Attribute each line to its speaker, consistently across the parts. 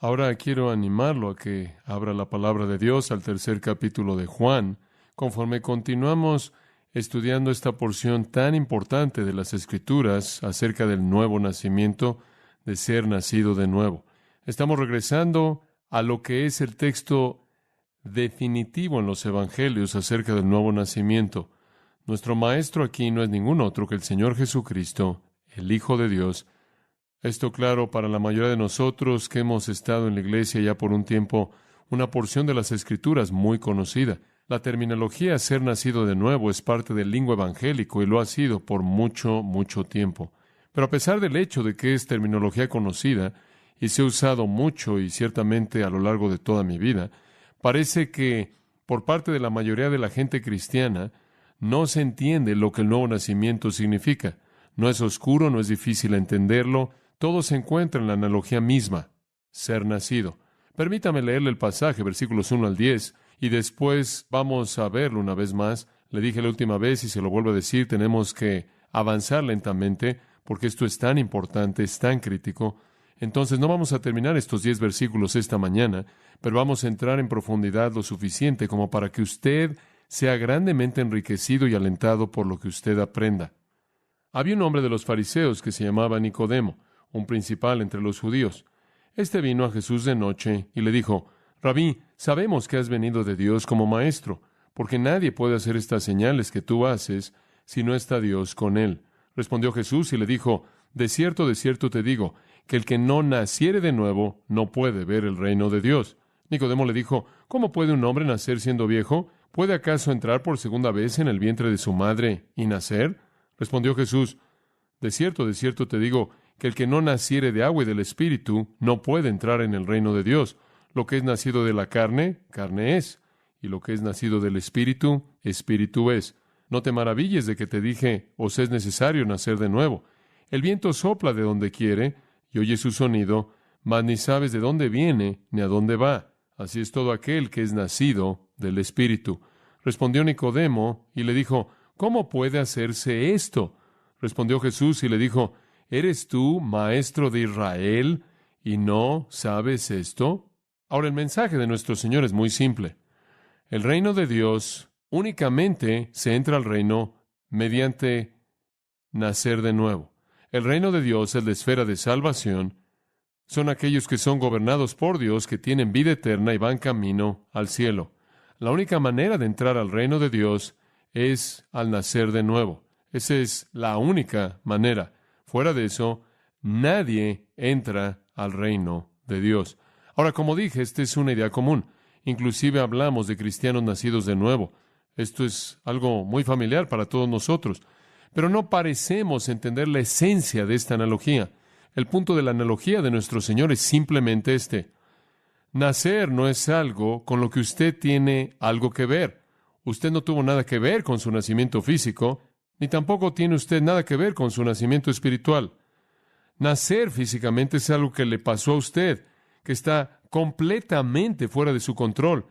Speaker 1: Ahora quiero animarlo a que abra la palabra de Dios al tercer capítulo de Juan, conforme continuamos estudiando esta porción tan importante de las Escrituras acerca del nuevo nacimiento, de ser nacido de nuevo. Estamos regresando a lo que es el texto definitivo en los Evangelios acerca del nuevo nacimiento. Nuestro maestro aquí no es ningún otro que el Señor Jesucristo, el Hijo de Dios. Esto claro para la mayoría de nosotros que hemos estado en la iglesia ya por un tiempo, una porción de las Escrituras muy conocida. La terminología ser nacido de nuevo es parte del lingua evangélico y lo ha sido por mucho, mucho tiempo. Pero a pesar del hecho de que es terminología conocida y se ha usado mucho y ciertamente a lo largo de toda mi vida, parece que por parte de la mayoría de la gente cristiana no se entiende lo que el nuevo nacimiento significa. No es oscuro, no es difícil entenderlo. Todo se encuentra en la analogía misma, ser nacido. Permítame leerle el pasaje, versículos 1 al 10, y después vamos a verlo una vez más. Le dije la última vez y se lo vuelvo a decir, tenemos que avanzar lentamente, porque esto es tan importante, es tan crítico. Entonces no vamos a terminar estos 10 versículos esta mañana, pero vamos a entrar en profundidad lo suficiente como para que usted sea grandemente enriquecido y alentado por lo que usted aprenda. Había un hombre de los fariseos que se llamaba Nicodemo, un principal entre los judíos. Este vino a Jesús de noche y le dijo: Rabí, sabemos que has venido de Dios como maestro, porque nadie puede hacer estas señales que tú haces si no está Dios con él. Respondió Jesús y le dijo: de cierto te digo, que el que no naciere de nuevo no puede ver el reino de Dios. Nicodemo le dijo: ¿cómo puede un hombre nacer siendo viejo? ¿Puede acaso entrar por segunda vez en el vientre de su madre y nacer? Respondió Jesús: de cierto te digo, que el que no naciere de agua y del Espíritu no puede entrar en el reino de Dios. Lo que es nacido de la carne, carne es, y lo que es nacido del Espíritu, Espíritu es. No te maravilles de que te dije, os es necesario nacer de nuevo. El viento sopla de donde quiere, y oyes su sonido, mas ni sabes de dónde viene ni a dónde va. Así es todo aquel que es nacido del Espíritu. Respondió Nicodemo y le dijo: ¿cómo puede hacerse esto? Respondió Jesús y le dijo: ¿eres tú maestro de Israel y no sabes esto? Ahora, el mensaje de nuestro Señor es muy simple. El reino de Dios únicamente se entra al reino mediante nacer de nuevo. El reino de Dios es la esfera de salvación. Son aquellos que son gobernados por Dios, que tienen vida eterna y van camino al cielo. La única manera de entrar al reino de Dios es al nacer de nuevo. Esa es la única manera. Fuera de eso, nadie entra al reino de Dios. Ahora, como dije, esta es una idea común. Inclusive hablamos de cristianos nacidos de nuevo. Esto es algo muy familiar para todos nosotros. Pero no parecemos entender la esencia de esta analogía. El punto de la analogía de nuestro Señor es simplemente este. Nacer no es algo con lo que usted tiene algo que ver. Usted no tuvo nada que ver con su nacimiento físico, ni tampoco tiene usted nada que ver con su nacimiento espiritual. Nacer físicamente es algo que le pasó a usted, que está completamente fuera de su control.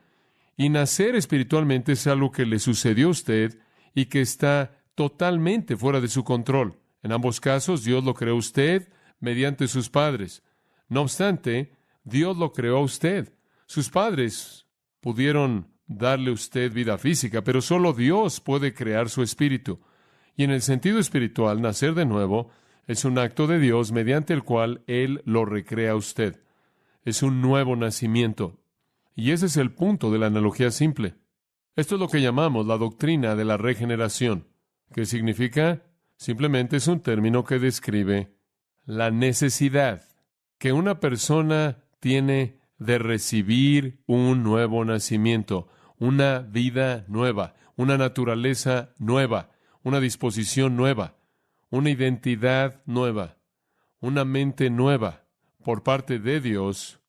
Speaker 1: Y nacer espiritualmente es algo que le sucedió a usted y que está totalmente fuera de su control. En ambos casos, Dios lo creó a usted mediante sus padres. No obstante, Dios lo creó a usted. Sus padres pudieron darle a usted vida física, pero solo Dios puede crear su espíritu. Y en el sentido espiritual, nacer de nuevo es un acto de Dios mediante el cual Él lo recrea a usted. Es un nuevo nacimiento. Y ese es el punto de la analogía simple. Esto es lo que llamamos la doctrina de la regeneración. ¿Qué significa? Simplemente es un término que describe la necesidad que una persona tiene de recibir un nuevo nacimiento, una vida nueva, una naturaleza nueva, una disposición nueva, una identidad nueva, una mente nueva por parte de Dios,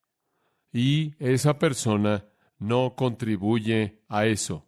Speaker 1: y esa persona no contribuye a eso.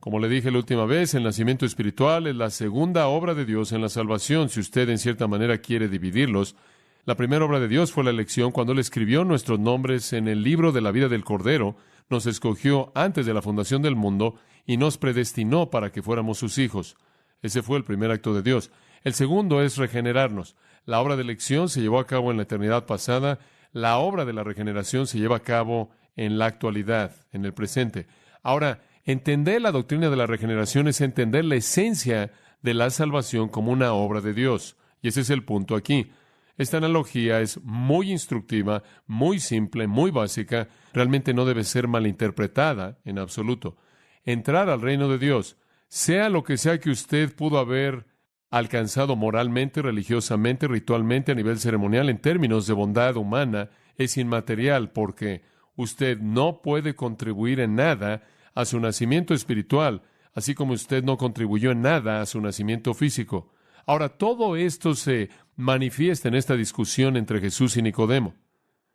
Speaker 1: Como le dije la última vez, el nacimiento espiritual es la segunda obra de Dios en la salvación, si usted en cierta manera quiere dividirlos. La primera obra de Dios fue la elección cuando Él escribió nuestros nombres en el libro de la vida del Cordero, nos escogió antes de la fundación del mundo y nos predestinó para que fuéramos sus hijos. Ese fue el primer acto de Dios. El segundo es regenerarnos. La obra de elección se llevó a cabo en la eternidad pasada. La obra de la regeneración se lleva a cabo en la actualidad, en el presente. Ahora, entender la doctrina de la regeneración es entender la esencia de la salvación como una obra de Dios. Y ese es el punto aquí. Esta analogía es muy instructiva, muy simple, muy básica. Realmente no debe ser malinterpretada en absoluto. Entrar al reino de Dios, sea lo que sea que usted pudo haber alcanzado moralmente, religiosamente, ritualmente, a nivel ceremonial, en términos de bondad humana, es inmaterial porque usted no puede contribuir en nada a su nacimiento espiritual, así como usted no contribuyó en nada a su nacimiento físico. Ahora, todo esto se manifiesta en esta discusión entre Jesús y Nicodemo.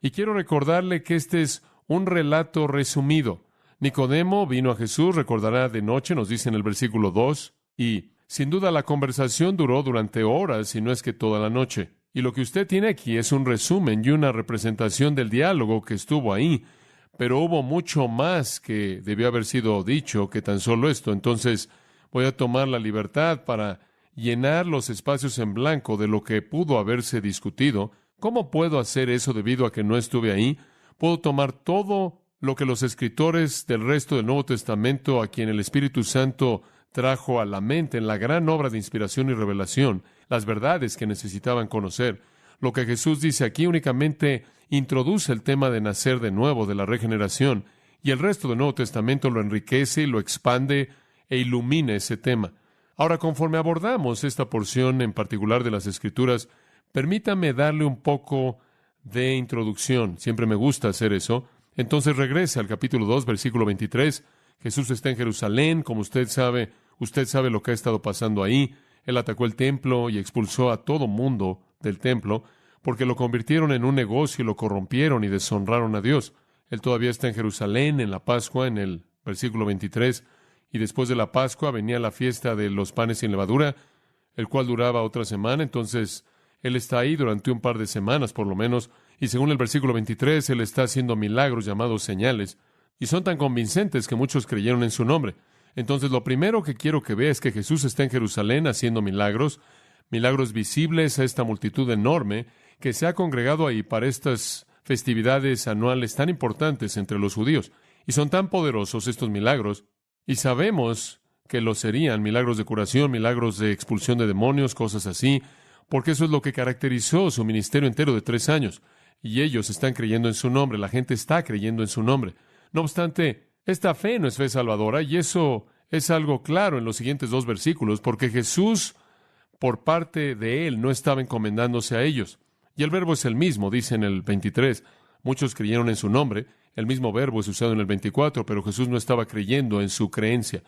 Speaker 1: Y quiero recordarle que este es un relato resumido. Nicodemo vino a Jesús, recordará, de noche, nos dice en el versículo 2, y sin duda la conversación duró durante horas, si no es que toda la noche. Y lo que usted tiene aquí es un resumen y una representación del diálogo que estuvo ahí, pero hubo mucho más que debió haber sido dicho que tan solo esto. Entonces voy a tomar la libertad para llenar los espacios en blanco de lo que pudo haberse discutido. ¿Cómo puedo hacer eso debido a que no estuve ahí? Puedo tomar todo lo que los escritores del resto del Nuevo Testamento, a quien el Espíritu Santo trajo a la mente en la gran obra de inspiración y revelación, las verdades que necesitaban conocer. Lo que Jesús dice aquí únicamente introduce el tema de nacer de nuevo, de la regeneración, y el resto del Nuevo Testamento lo enriquece, lo expande e ilumina ese tema. Ahora, conforme abordamos esta porción en particular de las Escrituras, permítame darle un poco de introducción. Siempre me gusta hacer eso. Entonces regrese al capítulo 2, versículo 23. Jesús está en Jerusalén, como usted sabe lo que ha estado pasando ahí. Él atacó el templo y expulsó a todo mundo del templo porque lo convirtieron en un negocio y lo corrompieron y deshonraron a Dios. Él todavía está en Jerusalén en la Pascua, en el versículo 23, y después de la Pascua venía la fiesta de los panes sin levadura, el cual duraba otra semana. Entonces Él está ahí durante un par de semanas por lo menos, y según el versículo 23, Él está haciendo milagros llamados señales, y son tan convincentes que muchos creyeron en su nombre. Entonces, lo primero que quiero que vea es que Jesús está en Jerusalén haciendo milagros visibles a esta multitud enorme que se ha congregado ahí para estas festividades anuales tan importantes entre los judíos. Y son tan poderosos estos milagros, y sabemos que lo serían, milagros de curación, milagros de expulsión de demonios, cosas así, porque eso es lo que caracterizó su ministerio entero de 3 años. Y ellos están creyendo en su nombre, la gente está creyendo en su nombre. No obstante, esta fe no es fe salvadora, y eso es algo claro en los siguientes 2 versículos, porque Jesús, por parte de Él, no estaba encomendándose a ellos. Y el verbo es el mismo, dice en el 23. Muchos creyeron en su nombre. El mismo verbo es usado en el 24, pero Jesús no estaba creyendo en su creencia.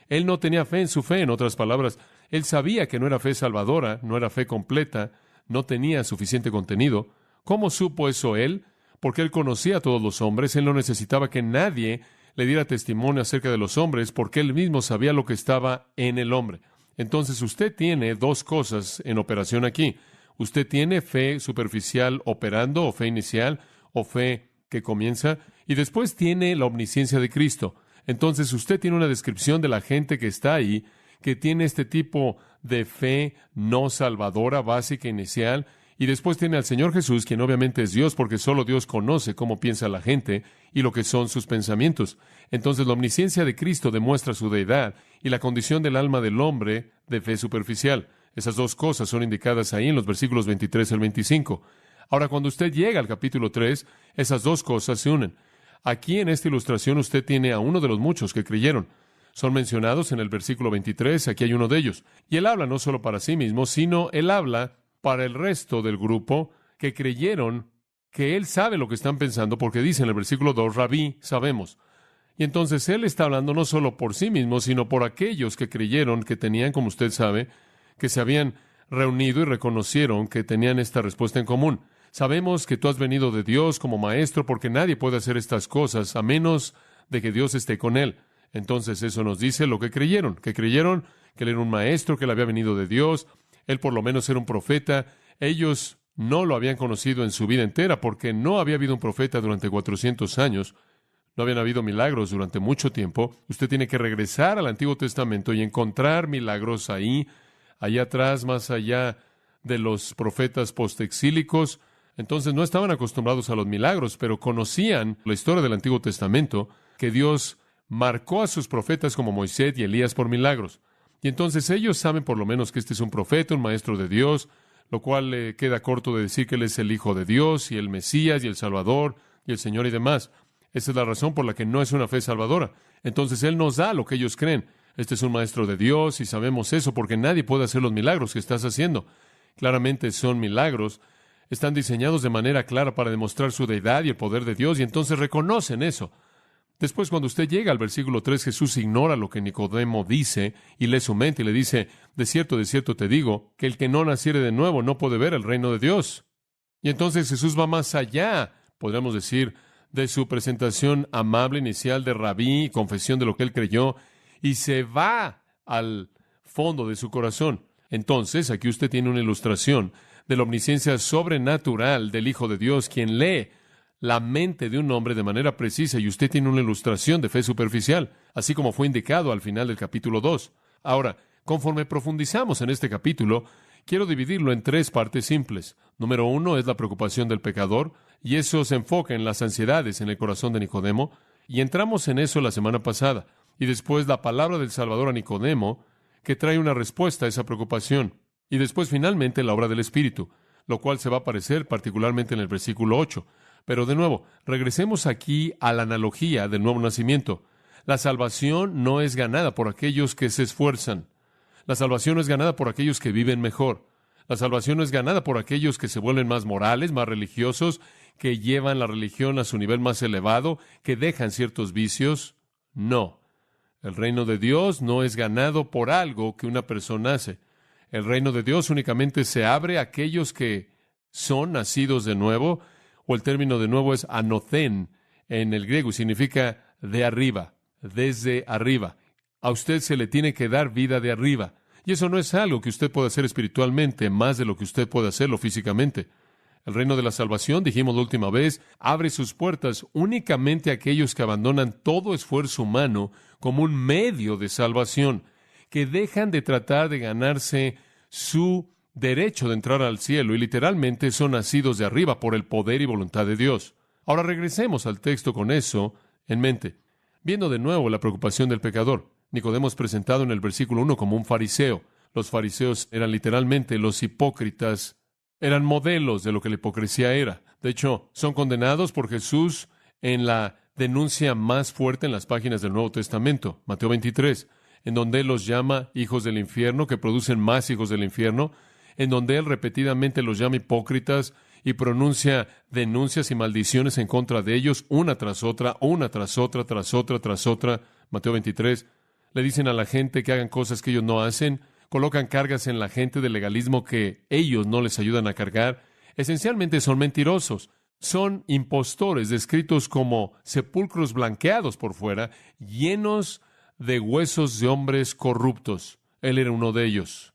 Speaker 1: Él no tenía fe en su fe, en otras palabras. Él sabía que no era fe salvadora, no era fe completa, no tenía suficiente contenido. ¿Cómo supo eso Él? Porque Él conocía a todos los hombres. Él no necesitaba que nadie le diera testimonio acerca de los hombres, porque Él mismo sabía lo que estaba en el hombre. Entonces usted tiene 2 cosas en operación aquí. Usted tiene fe superficial operando, o fe inicial, o fe que comienza, y después tiene la omnisciencia de Cristo. Entonces usted tiene una descripción de la gente que está ahí, que tiene este tipo de fe no salvadora, básica, inicial, y después tiene al Señor Jesús, quien obviamente es Dios, porque solo Dios conoce cómo piensa la gente y lo que son sus pensamientos. Entonces la omnisciencia de Cristo demuestra su deidad y la condición del alma del hombre de fe superficial. Esas 2 cosas son indicadas ahí en los versículos 23 al 25. Ahora, cuando usted llega al capítulo 3, esas 2 cosas se unen. Aquí en esta ilustración usted tiene a uno de los muchos que creyeron. Son mencionados en el versículo 23, aquí hay uno de ellos. Y él habla no solo para sí mismo, sino él habla para el resto del grupo que creyeron que él sabe lo que están pensando, porque dice en el versículo 2, Rabí, sabemos. Y entonces él está hablando no solo por sí mismo, sino por aquellos que creyeron que tenían, como usted sabe, que se habían reunido y reconocieron que tenían esta respuesta en común. Sabemos que tú has venido de Dios como maestro, porque nadie puede hacer estas cosas a menos de que Dios esté con él. Entonces eso nos dice lo que creyeron que él era un maestro, que él había venido de Dios, él por lo menos era un profeta. Ellos no lo habían conocido en su vida entera, porque no había habido un profeta durante 400 años. No habían habido milagros durante mucho tiempo. Usted tiene que regresar al Antiguo Testamento y encontrar milagros ahí, allá atrás, más allá de los profetas postexílicos. Entonces no estaban acostumbrados a los milagros, pero conocían la historia del Antiguo Testamento, que Dios marcó a sus profetas como Moisés y Elías por milagros. Y entonces ellos saben por lo menos que este es un profeta, un maestro de Dios, lo cual le queda corto de decir que Él es el Hijo de Dios y el Mesías y el Salvador y el Señor y demás. Esa es la razón por la que no es una fe salvadora. Entonces Él nos da lo que ellos creen. Este es un maestro de Dios y sabemos eso porque nadie puede hacer los milagros que estás haciendo. Claramente son milagros. Están diseñados de manera clara para demostrar su deidad y el poder de Dios y entonces reconocen eso. Después, cuando usted llega al versículo 3, Jesús ignora lo que Nicodemo dice y lee su mente y le dice, de cierto te digo, que el que no naciere de nuevo no puede ver el reino de Dios. Y entonces Jesús va más allá, podríamos decir, de su presentación amable inicial de rabí y confesión de lo que él creyó, y se va al fondo de su corazón. Entonces, aquí usted tiene una ilustración de la omnisciencia sobrenatural del Hijo de Dios, quien lee la mente de un hombre de manera precisa, y usted tiene una ilustración de fe superficial, así como fue indicado al final del capítulo 2. Ahora, conforme profundizamos en este capítulo, quiero dividirlo en tres partes simples. Número 1 es la preocupación del pecador, y eso se enfoca en las ansiedades en el corazón de Nicodemo, y entramos en eso la semana pasada. Y después la palabra del Salvador a Nicodemo, que trae una respuesta a esa preocupación. Y después finalmente la obra del Espíritu, lo cual se va a aparecer particularmente en el versículo 8. Pero de nuevo, regresemos aquí a la analogía del nuevo nacimiento. La salvación no es ganada por aquellos que se esfuerzan. La salvación no es ganada por aquellos que viven mejor. La salvación no es ganada por aquellos que se vuelven más morales, más religiosos, que llevan la religión a su nivel más elevado, que dejan ciertos vicios. No. El reino de Dios no es ganado por algo que una persona hace. El reino de Dios únicamente se abre a aquellos que son nacidos de nuevo, o el término de nuevo es anothen en el griego, y significa de arriba, desde arriba. A usted se le tiene que dar vida de arriba. Y eso no es algo que usted pueda hacer espiritualmente, más de lo que usted puede hacerlo físicamente. El reino de la salvación, dijimos la última vez, abre sus puertas únicamente a aquellos que abandonan todo esfuerzo humano como un medio de salvación, que dejan de tratar de ganarse su derecho de entrar al cielo y literalmente son nacidos de arriba por el poder y voluntad de Dios. Ahora regresemos al texto con eso en mente. Viendo de nuevo la preocupación del pecador, Nicodemo es presentado en el versículo 1 como un fariseo. Los fariseos eran literalmente los hipócritas, eran modelos de lo que la hipocresía era. De hecho, son condenados por Jesús en la denuncia más fuerte en las páginas del Nuevo Testamento, Mateo 23, en donde Él los llama hijos del infierno, que producen más hijos del infierno, en donde Él repetidamente los llama hipócritas y pronuncia denuncias y maldiciones en contra de ellos, una tras otra, tras otra. Mateo 23. Le dicen a la gente que hagan cosas que ellos no hacen, colocan cargas en la gente de legalismo que ellos no les ayudan a cargar. Esencialmente son mentirosos, son impostores descritos como sepulcros blanqueados por fuera, llenos de huesos de hombres corruptos. Él era uno de ellos.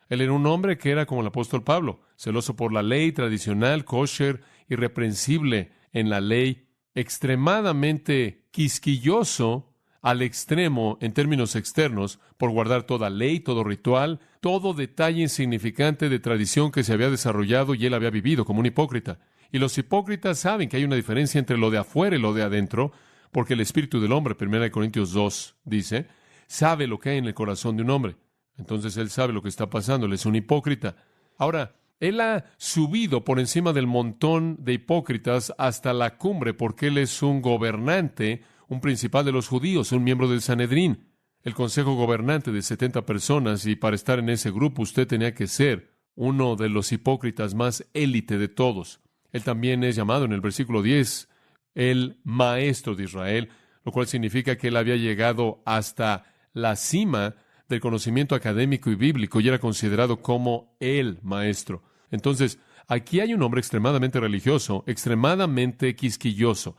Speaker 1: Él era un hombre que era como el apóstol Pablo, celoso por la ley tradicional, kosher, irreprensible en la ley, extremadamente quisquilloso al extremo en términos externos por guardar toda ley, todo ritual, todo detalle insignificante de tradición que se había desarrollado y él había vivido como un hipócrita. Y los hipócritas saben que hay una diferencia entre lo de afuera y lo de adentro, porque el espíritu del hombre, 1 Corintios 2, dice, sabe lo que hay en el corazón de un hombre. Entonces él sabe lo que está pasando, él es un hipócrita. Ahora, él ha subido por encima del montón de hipócritas hasta la cumbre porque él es un gobernante, un principal de los judíos, un miembro del Sanedrín, el consejo gobernante de 70 personas, y para estar en ese grupo usted tenía que ser uno de los hipócritas más élite de todos. Él también es llamado en el versículo 10 el maestro de Israel, lo cual significa que él había llegado hasta la cima del conocimiento académico y bíblico y era considerado como el maestro. Entonces, aquí hay un hombre extremadamente religioso, extremadamente quisquilloso.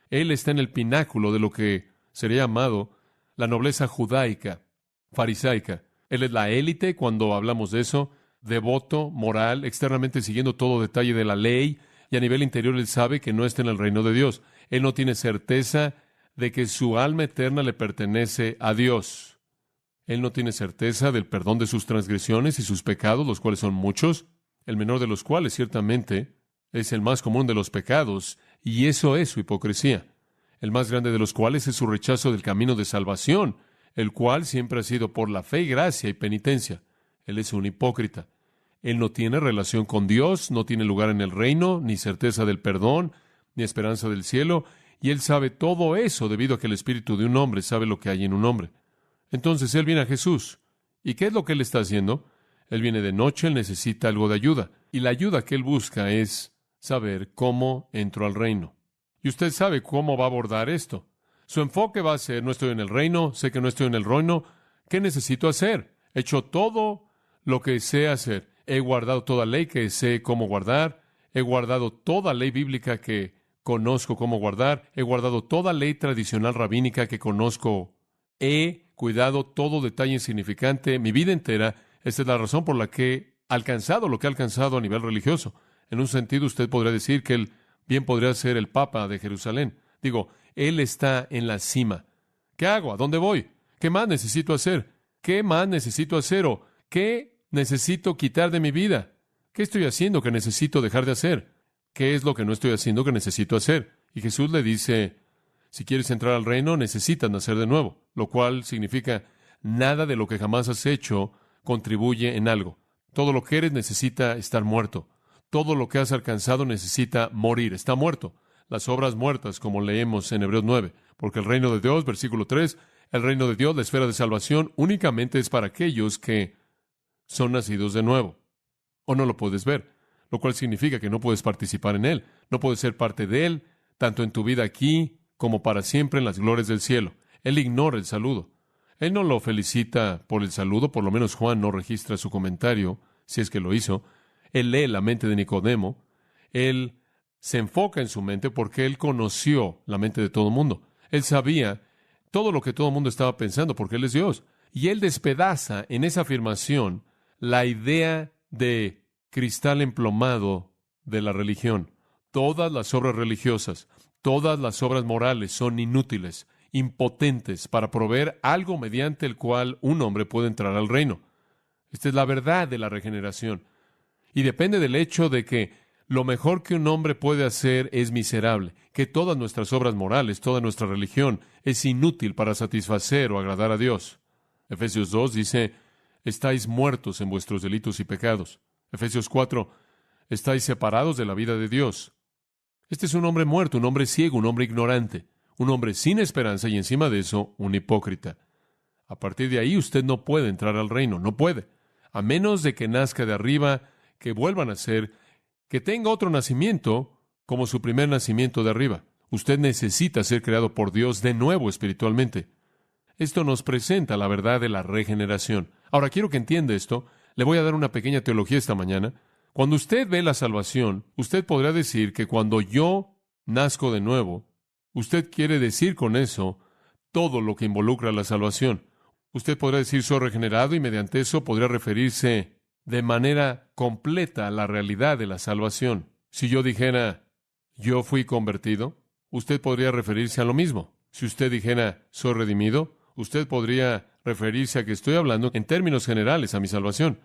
Speaker 1: Él está en el pináculo de lo que sería llamado la nobleza judaica, farisaica. Él es la élite cuando hablamos de eso, devoto, moral, externamente siguiendo todo detalle de la ley, y a nivel interior él sabe que no está en el reino de Dios. Él no tiene certeza de que su alma eterna le pertenece a Dios. Él no tiene certeza del perdón de sus transgresiones y sus pecados, los cuales son muchos, el menor de los cuales ciertamente Es el más común de los pecados, y eso es su hipocresía. El más grande de los cuales es su rechazo del camino de salvación, el cual siempre ha sido por la fe y gracia y penitencia. Él es un hipócrita. Él no tiene relación con Dios, no tiene lugar en el reino, ni certeza del perdón, ni esperanza del cielo, y él sabe todo eso debido a que el espíritu de un hombre sabe lo que hay en un hombre. Entonces él viene a Jesús. ¿Y qué es lo que él está haciendo? Él viene de noche, él necesita algo de ayuda. Y la ayuda que él busca es saber cómo entró al reino. Y usted sabe cómo va a abordar esto. Su enfoque va a ser, no estoy en el reino, sé que no estoy en el reino, ¿qué necesito hacer? He hecho todo lo que sé hacer. He guardado toda ley que sé cómo guardar. He guardado toda ley bíblica que conozco cómo guardar. He guardado toda ley tradicional rabínica que conozco. He cuidado todo detalle insignificante mi vida entera. Esta es la razón por la que he alcanzado lo que he alcanzado a nivel religioso. En un sentido, usted podría decir que él bien podría ser el Papa de Jerusalén. Digo, él está en la cima. ¿Qué hago? ¿A dónde voy? ¿Qué más necesito hacer? ¿Qué más necesito hacer? ¿O qué necesito quitar de mi vida? ¿Qué estoy haciendo que necesito dejar de hacer? ¿Qué es lo que no estoy haciendo que necesito hacer? Y Jesús le dice, si quieres entrar al reino, necesitas nacer de nuevo, lo cual significa nada de lo que jamás has hecho contribuye en algo. Todo lo que eres necesita estar muerto. Todo lo que has alcanzado necesita morir, está muerto. Las obras muertas, como leemos en Hebreos 9, porque el reino de Dios, versículo 3, el reino de Dios, la esfera de salvación, únicamente es para aquellos que son nacidos de nuevo. O no lo puedes ver, lo cual significa que no puedes participar en él, no puedes ser parte de él, tanto en tu vida aquí como para siempre en las glorias del cielo. Él ignora el saludo. Él no lo felicita por el saludo, por lo menos Juan no registra su comentario, si es que lo hizo. Él lee la mente de Nicodemo. Él se enfoca en su mente porque él conoció la mente de todo el mundo. Él sabía todo lo que todo el mundo estaba pensando porque él es Dios. Y él despedaza en esa afirmación la idea de cristal emplomado de la religión. Todas las obras religiosas, todas las obras morales son inútiles, impotentes para proveer algo mediante el cual un hombre puede entrar al reino. Esta es la verdad de la regeneración. Y depende del hecho de que lo mejor que un hombre puede hacer es miserable, que todas nuestras obras morales, toda nuestra religión es inútil para satisfacer o agradar a Dios. Efesios 2 dice, estáis muertos en vuestros delitos y pecados. Efesios 4, estáis separados de la vida de Dios. Este es un hombre muerto, un hombre ciego, un hombre ignorante, un hombre sin esperanza y encima de eso, un hipócrita. A partir de ahí usted no puede entrar al reino, no puede, a menos de que nazca de arriba, que vuelva a nacer, que tenga otro nacimiento como su primer nacimiento de arriba. Usted necesita ser creado por Dios de nuevo espiritualmente. Esto nos presenta la verdad de la regeneración. Ahora, quiero que entienda esto. Le voy a dar una pequeña teología esta mañana. Cuando usted ve la salvación, usted podrá decir que cuando yo nazco de nuevo, usted quiere decir con eso todo lo que involucra la salvación. Usted podrá decir soy regenerado y mediante eso podrá referirse de manera completa a la realidad de la salvación. Si yo dijera yo fui convertido, usted podría referirse a lo mismo. Si usted dijera soy redimido, usted podría referirse a que estoy hablando en términos generales a mi salvación.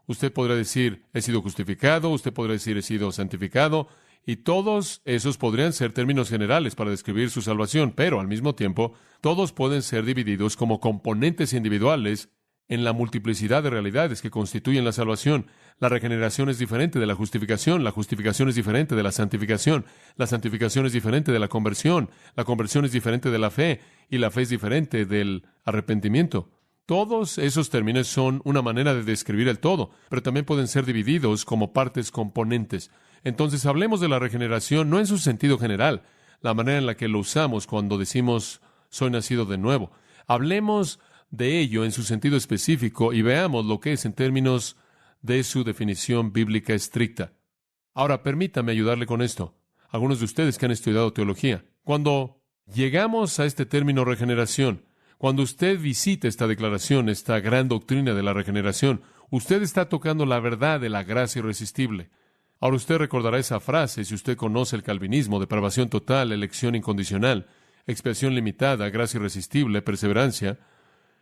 Speaker 1: Usted podrá decir, he sido justificado, usted podrá decir, he sido santificado, y todos esos podrían ser términos generales para describir su salvación, pero al mismo tiempo, todos pueden ser divididos como componentes individuales en la multiplicidad de realidades que constituyen la salvación. La regeneración es diferente de la justificación es diferente de la santificación es diferente de la conversión es diferente de la fe, y la fe es diferente del arrepentimiento. Todos esos términos son una manera de describir el todo, pero también pueden ser divididos como partes componentes. Entonces, hablemos de la regeneración no en su sentido general, la manera en la que lo usamos cuando decimos soy nacido de nuevo. Hablemos de ello en su sentido específico y veamos lo que es en términos de su definición bíblica estricta. Ahora, permítame ayudarle con esto. Algunos de ustedes que han estudiado teología, cuando llegamos a este término regeneración, cuando usted visita esta declaración, esta gran doctrina de la regeneración, usted está tocando la verdad de la gracia irresistible. Ahora usted recordará esa frase si usted conoce el calvinismo: depravación total, elección incondicional, expiación limitada, gracia irresistible, perseverancia.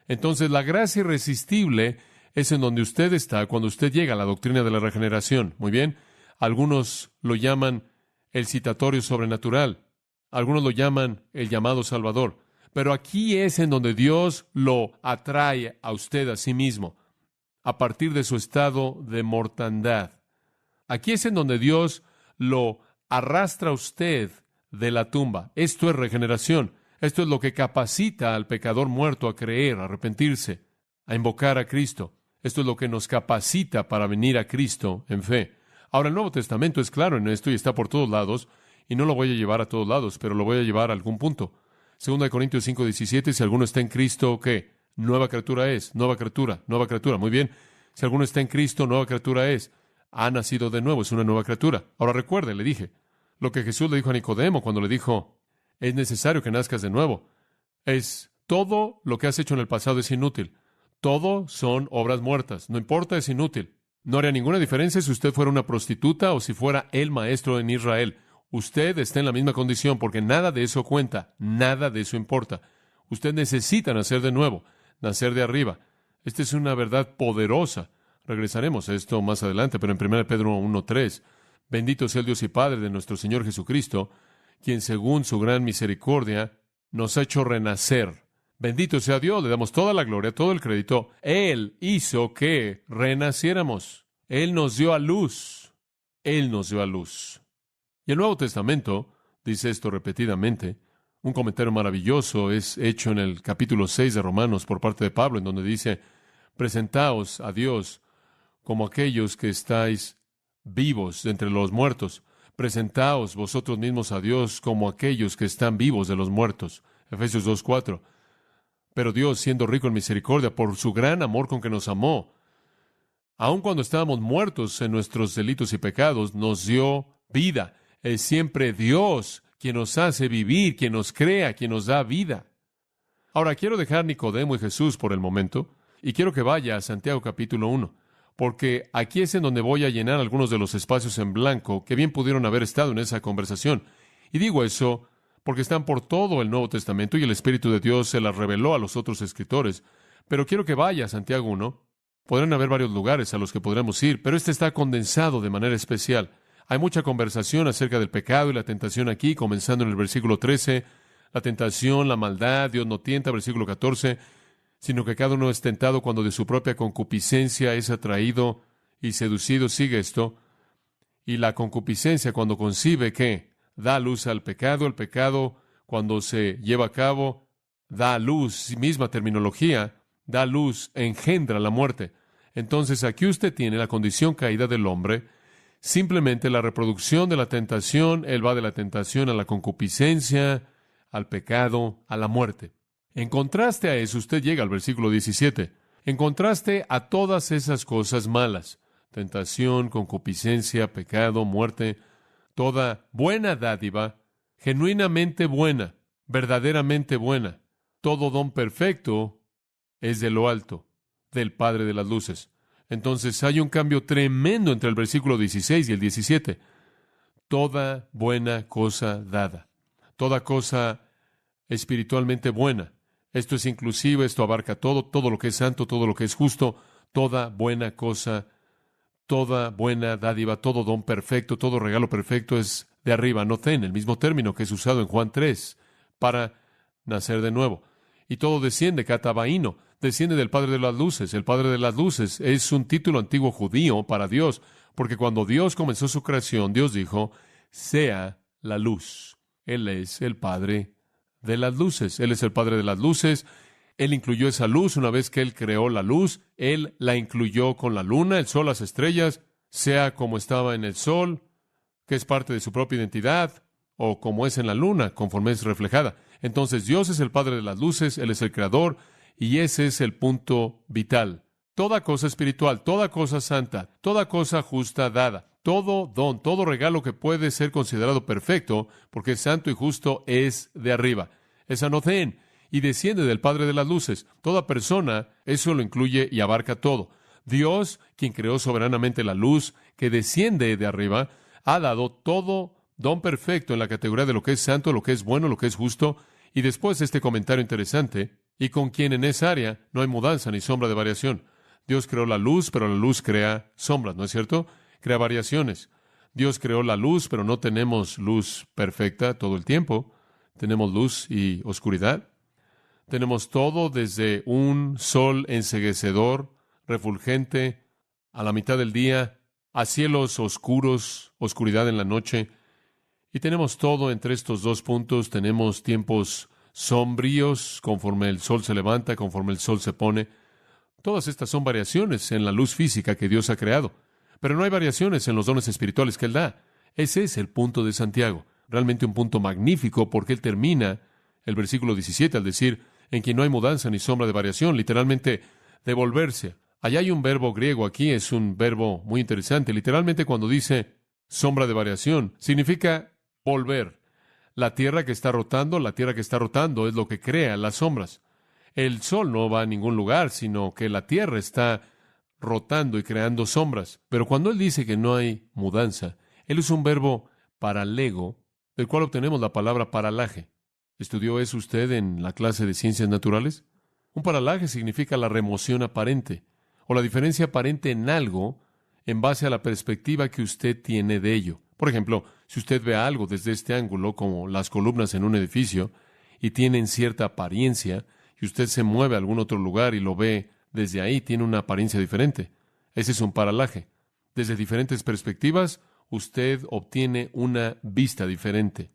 Speaker 1: Entonces, la gracia irresistible es en donde usted está cuando usted llega a la doctrina de la regeneración. Muy bien. Algunos lo llaman el citatorio sobrenatural. Algunos lo llaman el llamado Salvador. Pero aquí es en donde Dios lo atrae a usted a sí mismo, a partir de su estado de mortandad. Aquí es en donde Dios lo arrastra a usted de la tumba. Esto es regeneración. Esto es lo que capacita al pecador muerto a creer, a arrepentirse, a invocar a Cristo. Esto es lo que nos capacita para venir a Cristo en fe. Ahora, el Nuevo Testamento es claro en esto y está por todos lados, y no lo voy a llevar a todos lados, pero lo voy a llevar a algún punto. 2 Corintios 5:17, si alguno está en Cristo, ¿qué? Nueva criatura es, nueva criatura, nueva criatura. Muy bien. Si alguno está en Cristo, nueva criatura es. Ha nacido de nuevo, es una nueva criatura. Ahora recuerde, le dije, lo que Jesús le dijo a Nicodemo cuando le dijo, es necesario que nazcas de nuevo. Es todo lo que has hecho en el pasado es inútil. Todo son obras muertas. No importa, es inútil. No haría ninguna diferencia si usted fuera una prostituta o si fuera el maestro en Israel. Usted está en la misma condición porque nada de eso cuenta, nada de eso importa. Usted necesita nacer de nuevo, nacer de arriba. Esta es una verdad poderosa. Regresaremos a esto más adelante, pero en 1 Pedro 1:3, bendito sea el Dios y Padre de nuestro Señor Jesucristo, quien según su gran misericordia nos ha hecho renacer. Bendito sea Dios, le damos toda la gloria, todo el crédito. Él hizo que renaciéramos. Él nos dio a luz. Él nos dio a luz. Y el Nuevo Testamento dice esto repetidamente. Un comentario maravilloso es hecho en el capítulo 6 de Romanos por parte de Pablo, en donde dice, presentaos a Dios como aquellos que estáis vivos de entre los muertos. Presentaos vosotros mismos a Dios como aquellos que están vivos de los muertos. Efesios 2:4. Pero Dios, siendo rico en misericordia, por su gran amor con que nos amó, aun cuando estábamos muertos en nuestros delitos y pecados, nos dio vida. Es siempre Dios quien nos hace vivir, quien nos crea, quien nos da vida. Ahora, quiero dejar Nicodemo y Jesús por el momento, y quiero que vaya a Santiago capítulo 1, porque aquí es en donde voy a llenar algunos de los espacios en blanco que bien pudieron haber estado en esa conversación. Y digo eso porque están por todo el Nuevo Testamento y el Espíritu de Dios se las reveló a los otros escritores. Pero quiero que vaya a Santiago 1. Podrán haber varios lugares a los que podremos ir, pero este está condensado de manera especial. Hay mucha conversación acerca del pecado y la tentación aquí, comenzando en el versículo 13. La tentación, la maldad, Dios no tienta, versículo 14, sino que cada uno es tentado cuando de su propia concupiscencia es atraído y seducido. Sigue esto. Y la concupiscencia, cuando concibe, ¿qué? Da luz al pecado. El pecado, cuando se lleva a cabo, da luz, misma terminología, da luz, engendra la muerte. Entonces, aquí usted tiene la condición caída del hombre, simplemente la reproducción de la tentación. Él va de la tentación a la concupiscencia, al pecado, a la muerte. En contraste a eso, usted llega al versículo 17. En contraste a todas esas cosas malas, tentación, concupiscencia, pecado, muerte, toda buena dádiva, genuinamente buena, verdaderamente buena, todo don perfecto es de lo alto, del Padre de las luces. Entonces hay un cambio tremendo entre el versículo 16 y el 17. Toda buena cosa dada, toda cosa espiritualmente buena. Esto es inclusive, esto abarca todo, todo lo que es santo, todo lo que es justo, toda buena cosa, toda buena dádiva, todo don perfecto, todo regalo perfecto es de arriba. Noten el mismo término que es usado en Juan 3 para nacer de nuevo. Y todo desciende, catabaíno, desciende del Padre de las Luces. El Padre de las Luces es un título antiguo judío para Dios, porque cuando Dios comenzó su creación, Dios dijo, sea la luz. Él es el Padre de las luces. Él es el Padre de las luces. Él incluyó esa luz una vez que Él creó la luz. Él la incluyó con la luna, el sol, las estrellas, sea como estaba en el sol, que es parte de su propia identidad, o como es en la luna, conforme es reflejada. Entonces Dios es el Padre de las luces, Él es el Creador, y ese es el punto vital. Toda cosa espiritual, toda cosa santa, toda cosa justa dada, todo don, todo regalo que puede ser considerado perfecto, porque es santo y justo, es de arriba. Es anotén y desciende del Padre de las luces. Toda persona, eso lo incluye y abarca todo. Dios, quien creó soberanamente la luz, que desciende de arriba, ha dado todo don perfecto en la categoría de lo que es santo, lo que es bueno, lo que es justo. Y después este comentario interesante, y con quien en esa área no hay mudanza ni sombra de variación. Dios creó la luz, pero la luz crea sombras, ¿no es cierto? Crea variaciones. Dios creó la luz, pero no tenemos luz perfecta todo el tiempo. Tenemos luz y oscuridad. Tenemos todo desde un sol enceguecedor, refulgente, a la mitad del día, a cielos oscuros, oscuridad en la noche. Y tenemos todo entre estos dos puntos. Tenemos tiempos sombríos conforme el sol se levanta, conforme el sol se pone. Todas estas son variaciones en la luz física que Dios ha creado. Pero no hay variaciones en los dones espirituales que Él da. Ese es el punto de Santiago. Realmente un punto magnífico, porque él termina el versículo 17 al decir, en quien no hay mudanza ni sombra de variación, literalmente devolverse. Allá hay un verbo griego, aquí es un verbo muy interesante. Literalmente cuando dice sombra de variación, significa volver. La tierra que está rotando es lo que crea las sombras. El sol no va a ningún lugar, sino que la tierra está rotando y creando sombras. Pero cuando él dice que no hay mudanza, él usa un verbo paralego, del cual obtenemos la palabra paralaje. ¿Estudió eso usted en la clase de ciencias naturales? Un paralaje significa la remoción aparente, o la diferencia aparente en algo en base a la perspectiva que usted tiene de ello. Por ejemplo, si usted ve algo desde este ángulo, como las columnas en un edificio, y tienen cierta apariencia, y usted se mueve a algún otro lugar y lo ve desde ahí, tiene una apariencia diferente. Ese es un paralaje. Desde diferentes perspectivas, usted obtiene una vista diferente.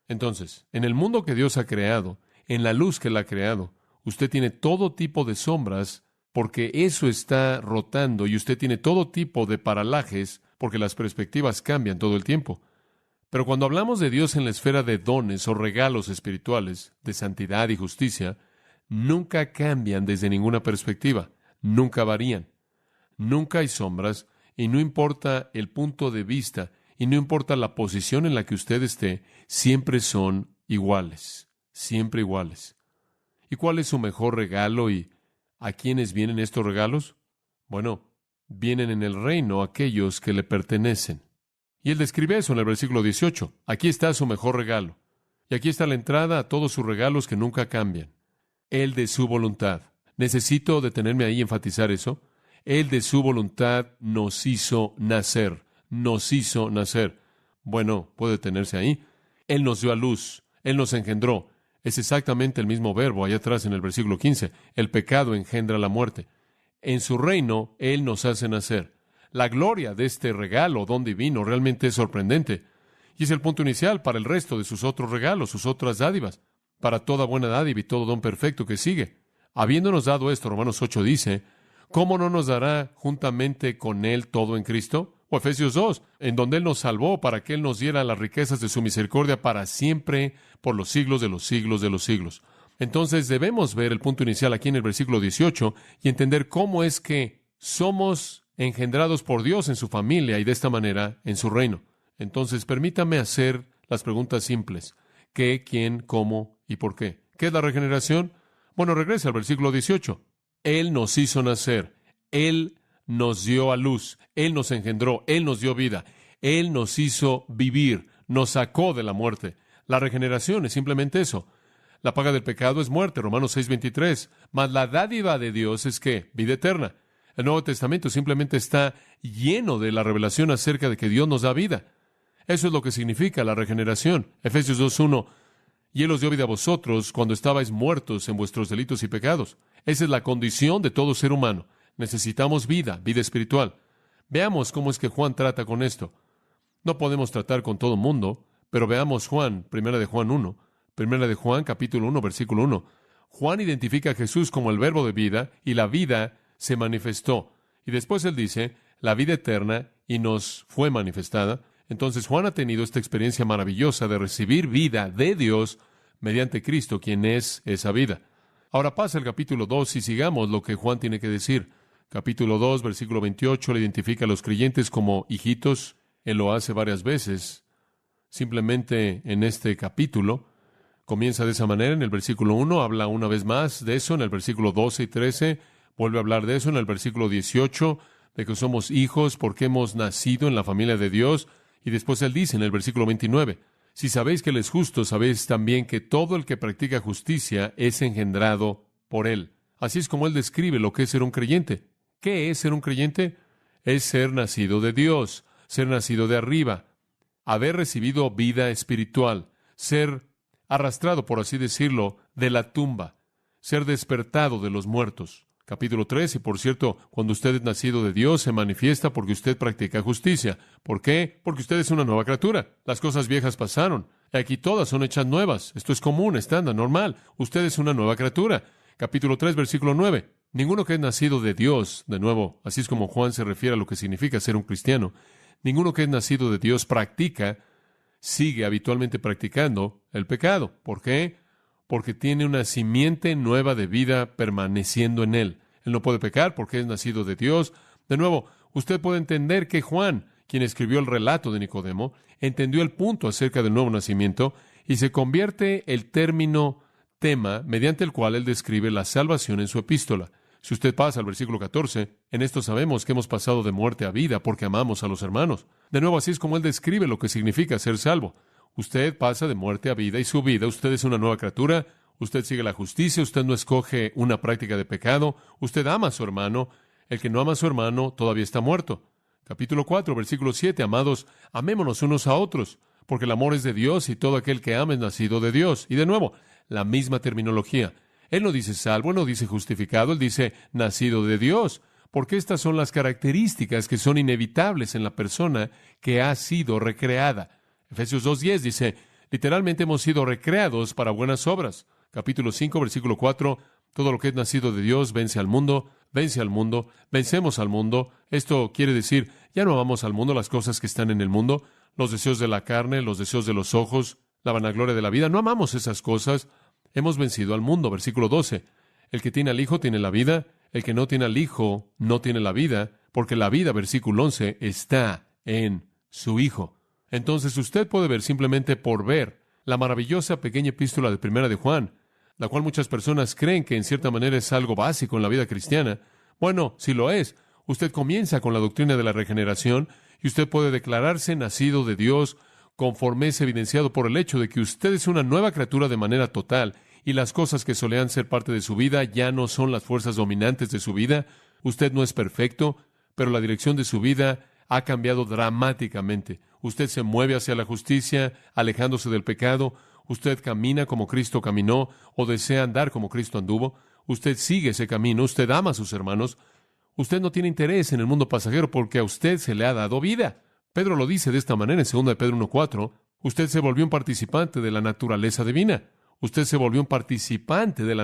Speaker 1: Entonces, en el mundo que Dios ha creado, en la luz que Él ha creado, usted tiene todo tipo de sombras porque eso está rotando y usted tiene todo tipo de paralajes porque las perspectivas cambian todo el tiempo. Pero cuando hablamos de Dios en la esfera de dones o regalos espirituales, de santidad y justicia, nunca cambian desde ninguna perspectiva, nunca varían, nunca hay sombras y no importa el punto de vista y no importa la posición en la que usted esté, siempre son iguales, siempre iguales. ¿Y cuál es su mejor regalo y a quiénes vienen estos regalos? Bueno, vienen en el reino aquellos que le pertenecen. Y él describe eso en el versículo 18. Aquí está su mejor regalo. Y aquí está la entrada a todos sus regalos que nunca cambian. Él de su voluntad. Necesito detenerme ahí y enfatizar eso. Él de su voluntad nos hizo nacer. Nos hizo nacer. Bueno, puede detenerse ahí. Él nos dio a luz. Él nos engendró. Es exactamente el mismo verbo allá atrás en el versículo 15. El pecado engendra la muerte. En su reino, Él nos hace nacer. La gloria de este regalo, don divino, realmente es sorprendente. Y es el punto inicial para el resto de sus otros regalos, sus otras dádivas, para toda buena dádiva y todo don perfecto que sigue. Habiéndonos dado esto, Romanos 8 dice, ¿cómo no nos dará juntamente con Él todo en Cristo? O Efesios 2, en donde Él nos salvó para que Él nos diera las riquezas de su misericordia para siempre, por los siglos de los siglos de los siglos. Entonces debemos ver el punto inicial aquí en el versículo 18 y entender cómo es que somos engendrados por Dios en su familia y de esta manera en su reino. Entonces permítame hacer las preguntas simples. ¿Qué, quién, cómo y por qué? ¿Qué es la regeneración? Bueno, regresa al versículo 18. Él nos hizo nacer. Él nos dio a luz. Él nos engendró. Él nos dio vida. Él nos hizo vivir. Nos sacó de la muerte. La regeneración es simplemente eso. La paga del pecado es muerte, Romanos 6:23. Mas la dádiva de Dios es ¿qué? Vida eterna. El Nuevo Testamento simplemente está lleno de la revelación acerca de que Dios nos da vida. Eso es lo que significa la regeneración. Efesios 2:1. Y Él os dio vida a vosotros cuando estabais muertos en vuestros delitos y pecados. Esa es la condición de todo ser humano. Necesitamos vida, vida espiritual. Veamos cómo es que Juan trata con esto. No podemos tratar con todo el mundo, pero veamos Juan, primera de Juan 1, primera de Juan, capítulo 1, versículo 1. Juan identifica a Jesús como el verbo de vida, y la vida se manifestó. Y después él dice, la vida eterna, y nos fue manifestada. Entonces Juan ha tenido esta experiencia maravillosa de recibir vida de Dios mediante Cristo, quien es esa vida. Ahora pasa el capítulo 2 y sigamos lo que Juan tiene que decir. Capítulo 2, versículo 28, le identifica a los creyentes como hijitos. Él lo hace varias veces. Simplemente en este capítulo comienza de esa manera. En el versículo 1 habla una vez más de eso. En el versículo 12 y 13 vuelve a hablar de eso. En el versículo 18 de que somos hijos porque hemos nacido en la familia de Dios. Y después él dice en el versículo 29, si sabéis que Él es justo, sabéis también que todo el que practica justicia es engendrado por Él. Así es como Él describe lo que es ser un creyente. ¿Qué es ser un creyente? Es ser nacido de Dios, ser nacido de arriba, haber recibido vida espiritual, ser arrastrado, por así decirlo, de la tumba, ser despertado de los muertos. Capítulo 3, y por cierto, cuando usted es nacido de Dios, se manifiesta porque usted practica justicia. ¿Por qué? Porque usted es una nueva criatura. Las cosas viejas pasaron. Aquí todas son hechas nuevas. Esto es común, estándar, normal. Usted es una nueva criatura. Capítulo 3, versículo 9. Ninguno que es nacido de Dios, de nuevo, así es como Juan se refiere a lo que significa ser un cristiano. Ninguno que es nacido de Dios sigue habitualmente practicando el pecado. ¿Por qué? Porque tiene una simiente nueva de vida permaneciendo en él. Él no puede pecar porque es nacido de Dios. De nuevo, usted puede entender que Juan, quien escribió el relato de Nicodemo, entendió el punto acerca del nuevo nacimiento y se convierte el tema mediante el cual él describe la salvación en su epístola. Si usted pasa al versículo 14, en esto sabemos que hemos pasado de muerte a vida porque amamos a los hermanos. De nuevo, así es como él describe lo que significa ser salvo. Usted pasa de muerte a vida y su vida, usted es una nueva criatura, usted sigue la justicia, usted no escoge una práctica de pecado, usted ama a su hermano, el que no ama a su hermano todavía está muerto. Capítulo 4, versículo 7, amados, amémonos unos a otros, porque el amor es de Dios y todo aquel que ama es nacido de Dios. Y de nuevo, la misma terminología. Él no dice salvo, no dice justificado, él dice nacido de Dios, porque estas son las características que son inevitables en la persona que ha sido recreada. Efesios 2:10 dice, literalmente hemos sido recreados para buenas obras. Capítulo 5, versículo 4, todo lo que es nacido de Dios vence al mundo, vencemos al mundo. Esto quiere decir, ya no amamos al mundo, las cosas que están en el mundo, los deseos de la carne, los deseos de los ojos, la vanagloria de la vida. No amamos esas cosas. Hemos vencido al mundo. Versículo 12, el que tiene al Hijo tiene la vida, el que no tiene al Hijo no tiene la vida, porque la vida, versículo 11, está en su Hijo. Entonces usted puede ver simplemente por ver la maravillosa pequeña epístola de Primera de Juan, la cual muchas personas creen que en cierta manera es algo básico en la vida cristiana. Bueno, si lo es, usted comienza con la doctrina de la regeneración y usted puede declararse nacido de Dios conforme es evidenciado por el hecho de que usted es una nueva criatura de manera total y las cosas que solían ser parte de su vida ya no son las fuerzas dominantes de su vida. Usted no es perfecto, pero la dirección de su vida ha cambiado dramáticamente. Usted se mueve hacia la justicia, alejándose del pecado. Usted camina como Cristo caminó o desea andar como Cristo anduvo. Usted sigue ese camino. Usted ama a sus hermanos. Usted no tiene interés en el mundo pasajero porque a usted se le ha dado vida. Pedro lo dice de esta manera en 2 de Pedro 1:4. Usted se volvió un participante de la naturaleza divina. Usted se volvió un participante de la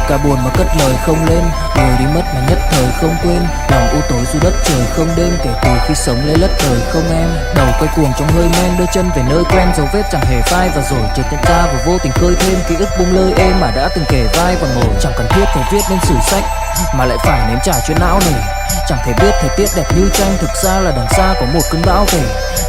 Speaker 2: Ca buồn mà cất lời không lên, người đi mất mà nhất thời không quên, lòng u tối dù đất trời không đêm, kể từ khi sống lấy lất đời không em. Đầu quay cuồng trong hơi men, đưa chân về nơi quen, dấu vết chẳng hề phai và rồi chợt nhận ra và vô tình khơi thêm ký ức bung lơi êm mà đã từng kể vai và ngồi. Chẳng cần thiết phải viết nên sử sách mà lại phải nếm trải chuyện não nề. Chẳng thể biết thời tiết đẹp như tranh, thực ra là đằng xa có một cơn bão về.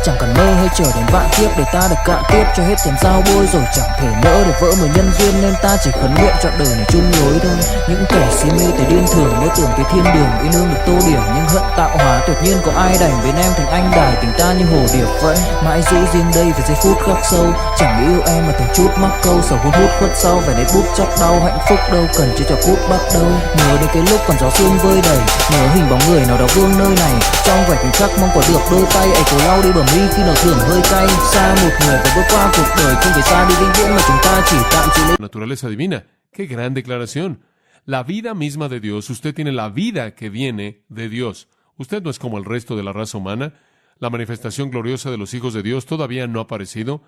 Speaker 2: Chẳng cần mơ hay chờ đến vạn kiếp để ta được cạn tiếp cho hết tiền giao bôi, rồi chẳng thể nỡ để vỡ mười nhân duyên nên ta chỉ khấn nguyện trọn đời này chung lối thôi. Những kẻ si mê tới điên thường mơ tưởng cái thiên đường yêu nương được tô điểm, nhưng hận tạo hóa tuyệt nhiên có ai đành bên em thành anh đài tình ta như hồ điệp vẫn mãi giữ riêng đây về giây phút khắc sâu. Chẳng yêu em mà từng chút mắc câu sầu hút hút khuất sau về nét bút chắc đau hạnh phúc đâu cần chỉ cho phút bắt đầu. Nhớ đến cái lúc còn gió sương vơi đầy, nhớ hình bóng người nào đó vương nơi này, trong vẻ khoảnh khắc mong có được đôi tay ấy cố lau đi bờ mi khi nào thường hơi cay. Xa một người và bước qua cuộc đời không phải xa đi vĩnh viễn mà chúng ta chỉ tạm chỉ lên.
Speaker 1: Naturaleza divina. Qué gran declaración. La vida misma de Dios. Usted tiene la vida que viene de Dios. Usted no es como el resto de la raza humana. La manifestación gloriosa de los hijos de Dios todavía no ha aparecido.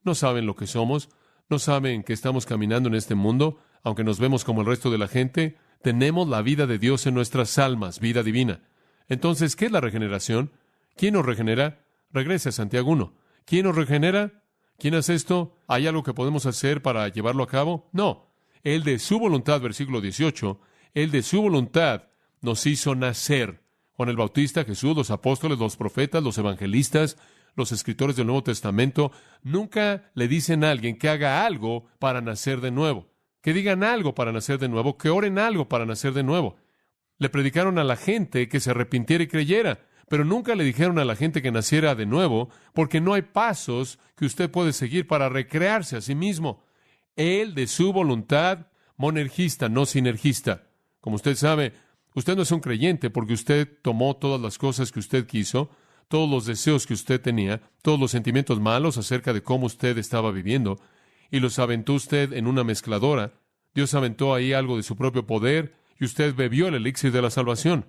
Speaker 1: No saben lo que somos. No saben que estamos caminando en este mundo. Aunque nos vemos como el resto de la gente, tenemos la vida de Dios en nuestras almas, vida divina. Entonces, ¿qué es la regeneración? ¿Quién nos regenera? Regrese a Santiago 1. ¿Quién nos regenera? ¿Quién hace esto? ¿Hay algo que podemos hacer para llevarlo a cabo? No. Él de su voluntad, versículo 18, Él de su voluntad nos hizo nacer. Juan el Bautista, Jesús, los apóstoles, los profetas, los evangelistas, los escritores del Nuevo Testamento, nunca le dicen a alguien que haga algo para nacer de nuevo, que digan algo para nacer de nuevo, que oren algo para nacer de nuevo. Le predicaron a la gente que se arrepintiera y creyera, pero nunca le dijeron a la gente que naciera de nuevo, porque no hay pasos que usted puede seguir para recrearse a sí mismo. Él, de su voluntad, monergista, no sinergista. Como usted sabe, usted no es un creyente porque usted tomó todas las cosas que usted quiso, todos los deseos que usted tenía, todos los sentimientos malos acerca de cómo usted estaba viviendo, y los aventó usted en una mezcladora. Dios aventó ahí algo de su propio poder, y usted bebió el elixir de la salvación.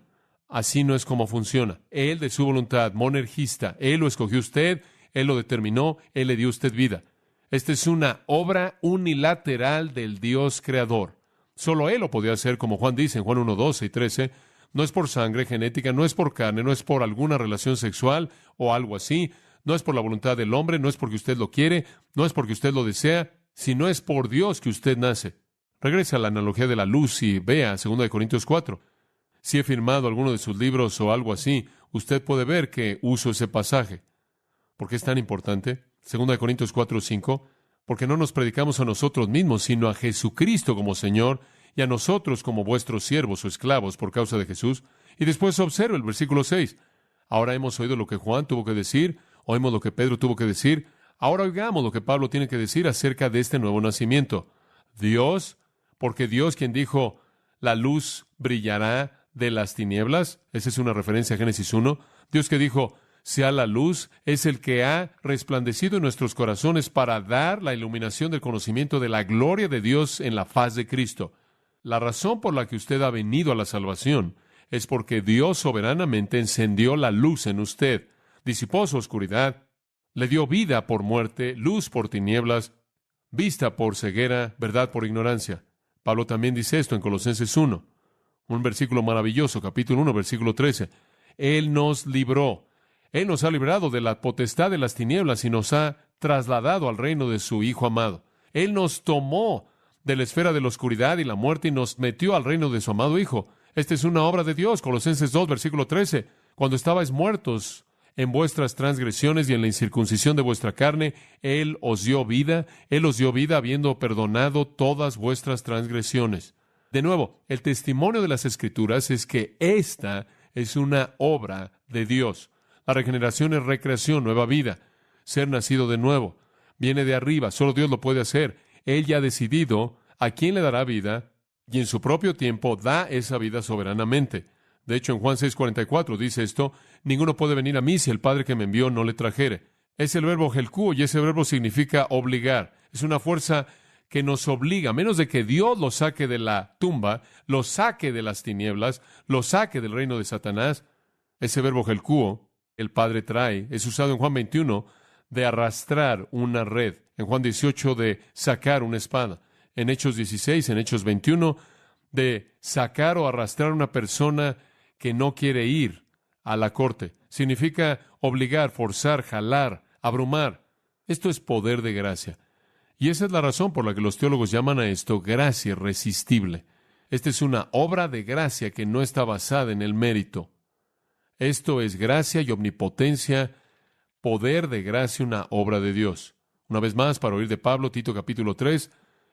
Speaker 1: Así no es como funciona. Él, de su voluntad, monergista, Él lo escogió usted, Él lo determinó, Él le dio a usted vida. Esta es una obra unilateral del Dios creador. Solo Él lo podía hacer, como Juan dice en Juan 1, 12 y 13. No es por sangre, genética, no es por carne, no es por alguna relación sexual o algo así. No es por la voluntad del hombre, no es porque usted lo quiere, no es porque usted lo desea, sino es por Dios que usted nace. Regrese a la analogía de la luz y vea 2 Corintios 4. Si he firmado alguno de sus libros o algo así, usted puede ver que uso ese pasaje. ¿Por qué es tan importante? 2 Corintios 4, 5. Porque no nos predicamos a nosotros mismos, sino a Jesucristo como Señor y a nosotros como vuestros siervos o esclavos por causa de Jesús. Y después observa el versículo 6. Ahora hemos oído lo que Juan tuvo que decir, oímos lo que Pedro tuvo que decir, ahora oigamos lo que Pablo tiene que decir acerca de este nuevo nacimiento. Dios, porque Dios quien dijo, la luz brillará de las tinieblas, esa es una referencia a Génesis 1, Dios que dijo, sea la luz, es el que ha resplandecido en nuestros corazones para dar la iluminación del conocimiento de la gloria de Dios en la faz de Cristo. La razón por la que usted ha venido a la salvación es porque Dios soberanamente encendió la luz en usted, disipó su oscuridad, le dio vida por muerte, luz por tinieblas, vista por ceguera, verdad por ignorancia. Pablo también dice esto en Colosenses 1. Un versículo maravilloso, capítulo 1, versículo 13. Él nos libró. Él nos ha librado de la potestad de las tinieblas y nos ha trasladado al reino de su Hijo amado. Él nos tomó de la esfera de la oscuridad y la muerte y nos metió al reino de su amado Hijo. Esta es una obra de Dios. Colosenses 2, versículo 13. Cuando estabais muertos en vuestras transgresiones y en la incircuncisión de vuestra carne, Él os dio vida. Él os dio vida habiendo perdonado todas vuestras transgresiones. De nuevo, el testimonio de las Escrituras es que esta es una obra de Dios. La regeneración es recreación, nueva vida. Ser nacido de nuevo. Viene de arriba, solo Dios lo puede hacer. Él ya ha decidido a quién le dará vida y en su propio tiempo da esa vida soberanamente. De hecho, en Juan 6:44 dice esto, ninguno puede venir a mí si el Padre que me envió no le trajere. Es el verbo helkuo y ese verbo significa obligar. Es una fuerza que nos obliga, a menos de que Dios lo saque de la tumba, lo saque de las tinieblas, lo saque del reino de Satanás. Ese verbo helkuo, el Padre trae, es usado en Juan 21 de arrastrar una red, en Juan 18 de sacar una espada, en Hechos 16, en Hechos 21, de sacar o arrastrar a una persona que no quiere ir a la corte. Significa obligar, forzar, jalar, abrumar. Esto es poder de gracia. Y esa es la razón por la que los teólogos llaman a esto gracia irresistible. Esta es una obra de gracia que no está basada en el mérito. Esto es gracia y omnipotencia, poder de gracia, una obra de Dios. Una vez más, para oír de Pablo, Tito capítulo 3,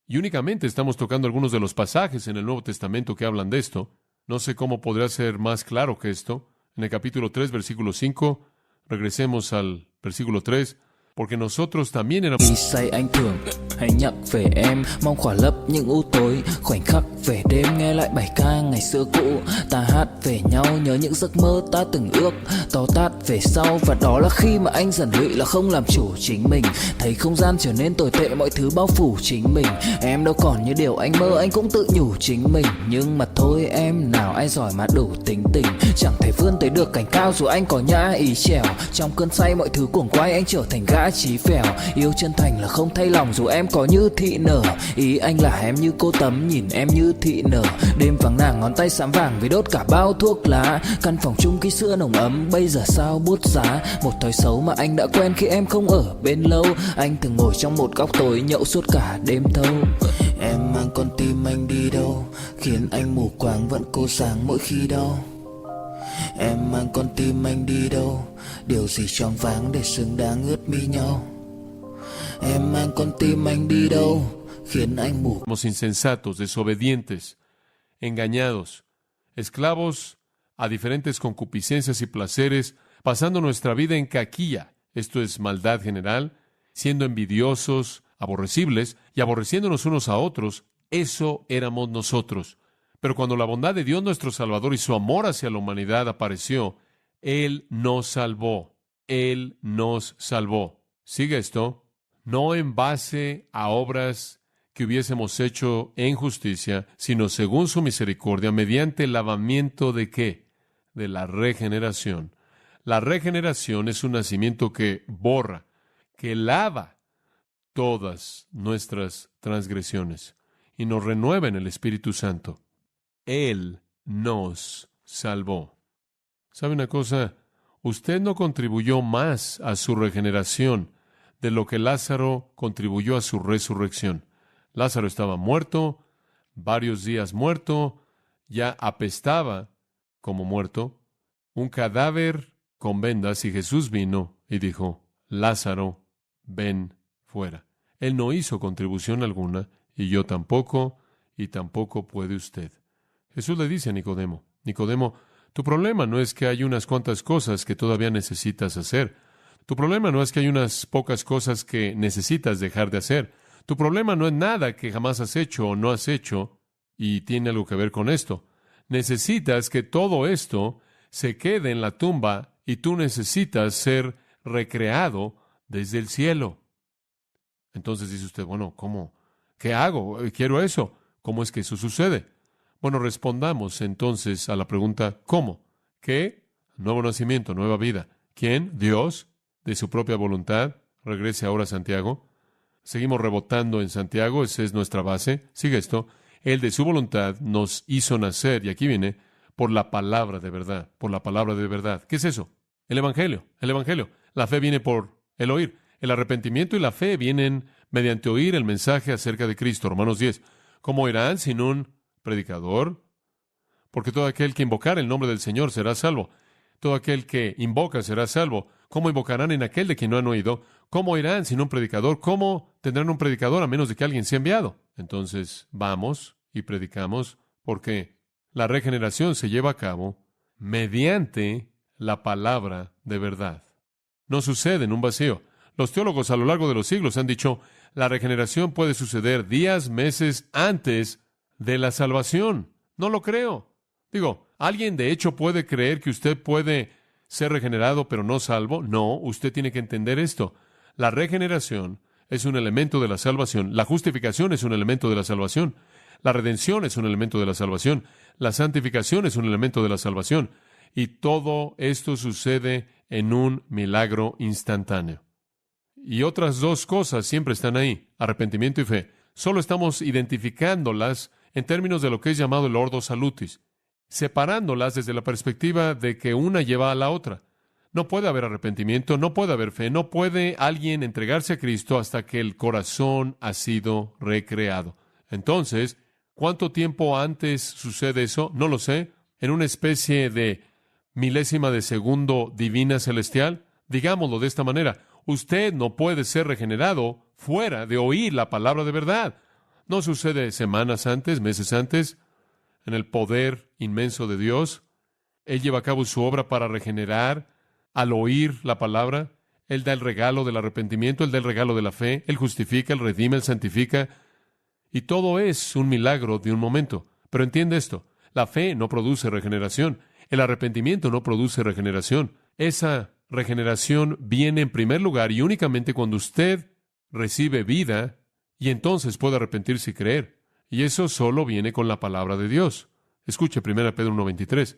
Speaker 1: y únicamente estamos tocando algunos de los pasajes en el Nuevo Testamento que hablan de esto. No sé cómo podrá ser más claro que esto. En el capítulo 3, versículo 5, regresemos al versículo 3, porque nosotros también éramos...
Speaker 2: Khi say anh thường hay nhắc về em, mong khỏa lấp những u tối, khoảnh khắc về đêm nghe lại bài ca ngày xưa cũ. Ta hát về nhau nhớ những giấc mơ ta từng ước, to tát về sau, và đó là khi mà anh dần lụy là không làm chủ chính mình, thấy không gian trở nên tồi tệ, mọi thứ bao phủ chính mình. Em đâu còn như điều anh mơ, anh cũng tự nhủ chính mình, nhưng mà thôi em, nào ai giỏi mà đủ tính tình, chẳng thể vươn tới được cảnh cao dù anh có nhã ý trèo. Trong cơn say mọi thứ cuồng quay, anh trở thành gã chí phèo, yêu chân thành là không thay lòng dù em có như thị nở. Ý anh là em như cô tấm, nhìn em như thị nở. Đêm vắng nàng ngón tay xám vàng vì đốt cả bao thuốc lá. Căn phòng chung ký xưa nồng ấm, bây giờ sao bút giá. Một thói xấu mà anh đã quen khi em không ở bên lâu. Anh thường ngồi trong một góc tối nhậu suốt cả đêm thâu. Em mang con tim anh đi đâu, khiến anh mù quáng vẫn cố sáng mỗi khi đau. Em mang con tim anh đi đâu, điều gì choáng váng để xứng đáng ướt mi nhau. Em mang con tim anh đi đâu, khiến anh mù.
Speaker 1: Somos insensatos, desobedientes, engañados, esclavos a diferentes concupiscencias y placeres, pasando nuestra vida en caquilla, esto es maldad general, siendo envidiosos, aborrecibles y aborreciéndonos unos a otros. Eso éramos nosotros. Pero cuando la bondad de Dios nuestro Salvador y su amor hacia la humanidad apareció, Él nos salvó. Él nos salvó. Sigue esto. No en base a obras que hubiésemos hecho en justicia, sino según su misericordia, mediante el lavamiento ¿de qué? De la regeneración. La regeneración es un nacimiento que borra, que lava todas nuestras transgresiones y nos renueva en el Espíritu Santo. Él nos salvó. ¿Sabe una cosa? Usted no contribuyó más a su regeneración de lo que Lázaro contribuyó a su resurrección. Lázaro estaba muerto, varios días muerto, ya apestaba como muerto, un cadáver con vendas, y Jesús vino y dijo, Lázaro, ven fuera. Él no hizo contribución alguna, y yo tampoco, y tampoco puede usted. Jesús le dice a Nicodemo, Nicodemo, tu problema no es que hay unas cuantas cosas que todavía necesitas hacer. Tu problema no es que hay unas pocas cosas que necesitas dejar de hacer. Tu problema no es nada que jamás has hecho o no has hecho, y tiene algo que ver con esto. Necesitas que todo esto se quede en la tumba y tú necesitas ser recreado desde el cielo. Entonces dice usted, bueno, ¿cómo? ¿Qué hago? Quiero eso. ¿Cómo es que eso sucede? Bueno, respondamos entonces a la pregunta, ¿cómo? ¿Qué? Nuevo nacimiento, nueva vida. ¿Quién? Dios, de su propia voluntad. Regrese ahora a Santiago. Seguimos rebotando en Santiago, esa es nuestra base. Sigue esto. Él de su voluntad nos hizo nacer, y aquí viene, por la palabra de verdad, por la palabra de verdad. ¿Qué es eso? El Evangelio, el Evangelio. La fe viene por el oír. El arrepentimiento y la fe vienen mediante oír el mensaje acerca de Cristo. Romanos 10. ¿Cómo oirán sin un predicador? Porque todo aquel que invocar el nombre del Señor será salvo. Todo aquel que invoca será salvo. ¿Cómo invocarán en aquel de quien no han oído? ¿Cómo oirán sin un predicador? ¿Cómo tendrán un predicador a menos de que alguien sea enviado? Entonces, vamos y predicamos, porque la regeneración se lleva a cabo mediante la palabra de verdad. No sucede en un vacío. Los teólogos a lo largo de los siglos han dicho, la regeneración puede suceder días, meses antes de la salvación. No lo creo. Digo, ¿alguien de hecho puede creer que usted puede ser regenerado pero no salvo? No, usted tiene que entender esto. La regeneración es un elemento de la salvación. La justificación es un elemento de la salvación. La redención es un elemento de la salvación. La santificación es un elemento de la salvación. Y todo esto sucede en un milagro instantáneo. Y otras dos cosas siempre están ahí, arrepentimiento y fe. Solo estamos identificándolas en términos de lo que es llamado el ordo salutis, separándolas desde la perspectiva de que una lleva a la otra. No puede haber arrepentimiento, no puede haber fe, no puede alguien entregarse a Cristo hasta que el corazón ha sido recreado. Entonces, ¿cuánto tiempo antes sucede eso? No lo sé. ¿En una especie de milésima de segundo divina celestial? Digámoslo de esta manera. Usted no puede ser regenerado fuera de oír la palabra de verdad. No sucede semanas antes, meses antes, en el poder inmenso de Dios. Él lleva a cabo su obra para regenerar al oír la palabra. Él da el regalo del arrepentimiento, Él da el regalo de la fe, Él justifica, Él redime, Él santifica. Y todo es un milagro de un momento. Pero entiende esto, la fe no produce regeneración, el arrepentimiento no produce regeneración. Esa regeneración viene en primer lugar y únicamente cuando usted recibe vida y entonces puede arrepentirse y creer. Y eso solo viene con la palabra de Dios. Escuche 1 Pedro 1:23.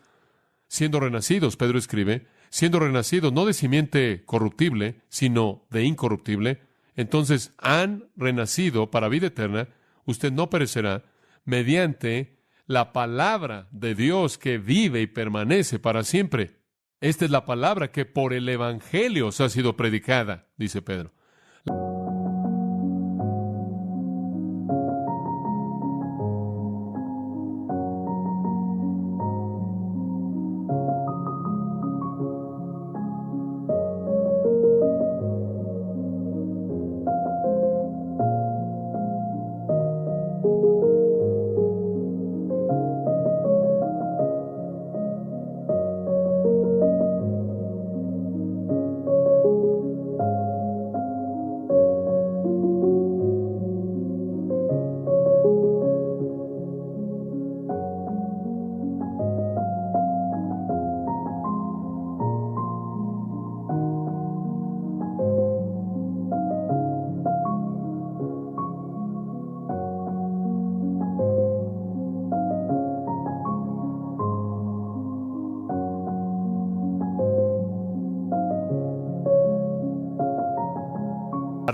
Speaker 1: Siendo renacidos, Pedro escribe, siendo renacidos no de simiente corruptible, sino de incorruptible, entonces han renacido para vida eterna, usted no perecerá, mediante la palabra de Dios que vive y permanece para siempre. Esta es la palabra que por el Evangelio os ha sido predicada, dice Pedro.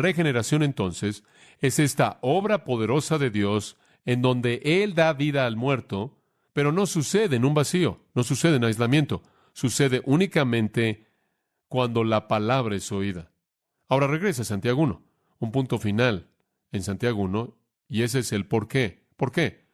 Speaker 1: regeneración, entonces, es esta obra poderosa de Dios en donde Él da vida al muerto, pero no sucede en un vacío, no sucede en aislamiento, sucede únicamente cuando la palabra es oída. Ahora regresa a Santiago 1, un punto final en Santiago 1, y ese es el por qué. ¿Por qué?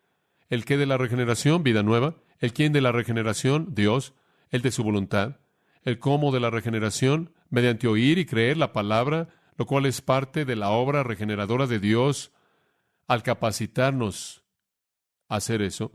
Speaker 1: El qué de la regeneración, vida nueva. El quién de la regeneración, Dios. El de su voluntad. El cómo de la regeneración, mediante oír y creer la palabra, lo cual es parte de la obra regeneradora de Dios al capacitarnos a hacer eso.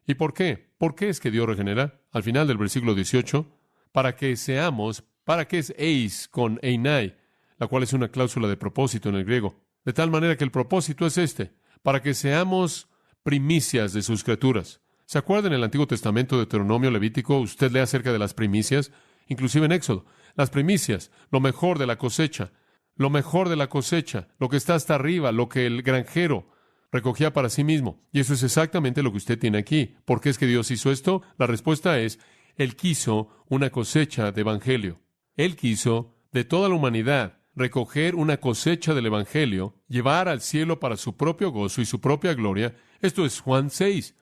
Speaker 1: ¿Y por qué? ¿Por qué es que Dios regenera? Al final del versículo 18, para que seamos, ¿para qué es eis con einai? La cual es una cláusula de propósito en el griego. De tal manera que el propósito es este, para que seamos primicias de sus criaturas. ¿Se acuerdan en el Antiguo Testamento, Deuteronomio, Levítico? Usted lee acerca de las primicias, inclusive en Éxodo. Las primicias, lo mejor de la cosecha, lo mejor de la cosecha, lo que está hasta arriba, lo que el granjero recogía para sí mismo. Y eso es exactamente lo que usted tiene aquí. ¿Por qué es que Dios hizo esto? La respuesta es, Él quiso una cosecha de evangelio. Él quiso de toda la humanidad recoger una cosecha del evangelio, llevar al cielo para su propio gozo y su propia gloria. Esto es Juan 6.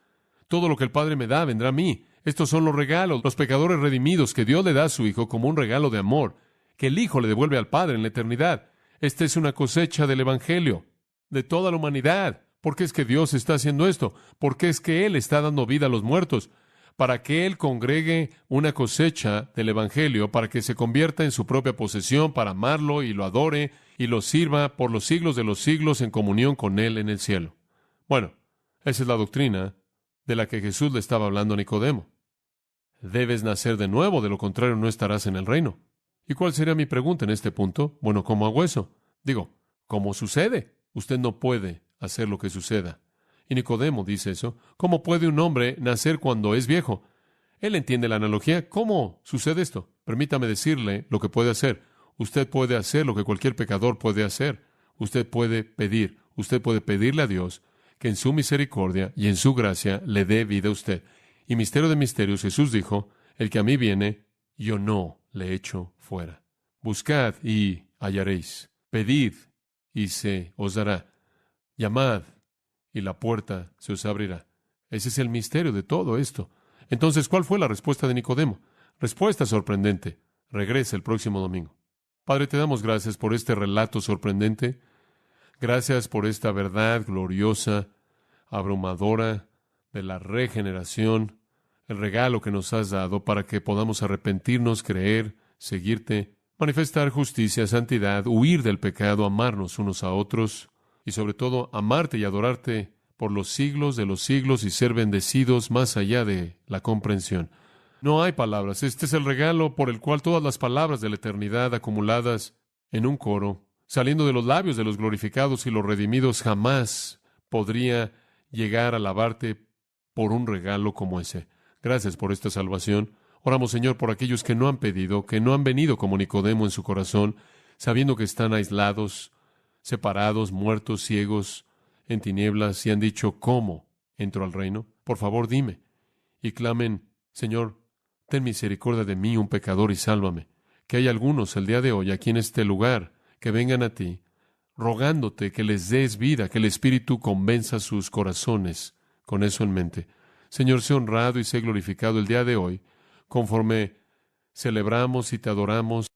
Speaker 1: Todo lo que el Padre me da vendrá a mí. Estos son los regalos, los pecadores redimidos que Dios le da a su Hijo como un regalo de amor, que el Hijo le devuelve al Padre en la eternidad. Esta es una cosecha del evangelio, de toda la humanidad. ¿Por qué es que Dios está haciendo esto? ¿Por qué es que Él está dando vida a los muertos? Para que Él congregue una cosecha del evangelio, para que se convierta en su propia posesión, para amarlo y lo adore y lo sirva por los siglos de los siglos en comunión con Él en el cielo. Bueno, esa es la doctrina de la que Jesús le estaba hablando a Nicodemo. Debes nacer de nuevo, de lo contrario no estarás en el reino. ¿Y cuál sería mi pregunta en este punto? Bueno, ¿cómo hago eso? Digo, ¿cómo sucede? Usted no puede hacer lo que suceda. Y Nicodemo dice eso. ¿Cómo puede un hombre nacer cuando es viejo? Él entiende la analogía. ¿Cómo sucede esto? Permítame decirle lo que puede hacer. Usted puede hacer lo que cualquier pecador puede hacer. Usted puede pedirle a Dios que en su misericordia y en su gracia le dé vida a usted. Y misterio de misterios, Jesús dijo, el que a mí viene, yo no le echo fuera. Buscad y hallaréis. Pedid y se os dará. Llamad y la puerta se os abrirá. Ese es el misterio de todo esto. Entonces, ¿cuál fue la respuesta de Nicodemo? Respuesta sorprendente. Regresa el próximo domingo. Padre, te damos gracias por este relato sorprendente. Gracias por esta verdad gloriosa, abrumadora de la regeneración, el regalo que nos has dado para que podamos arrepentirnos, creer, seguirte, manifestar justicia, santidad, huir del pecado, amarnos unos a otros y sobre todo amarte y adorarte por los siglos de los siglos y ser bendecidos más allá de la comprensión. No hay palabras. Este es el regalo por el cual todas las palabras de la eternidad acumuladas en un coro, saliendo de los labios de los glorificados y los redimidos, jamás podría llegar a alabarte por un regalo como ese. Gracias por esta salvación. Oramos, Señor, por aquellos que no han pedido, que no han venido como Nicodemo en su corazón, sabiendo que están aislados, separados, muertos, ciegos, en tinieblas, y han dicho, ¿cómo entro al reino? Por favor, dime. Y clamen, Señor, ten misericordia de mí, un pecador, y sálvame. Que hay algunos el día de hoy aquí en este lugar que vengan a ti, rogándote que les des vida, que el Espíritu convenza sus corazones con eso en mente. Señor, sé honrado y sé glorificado el día de hoy, conforme celebramos y te adoramos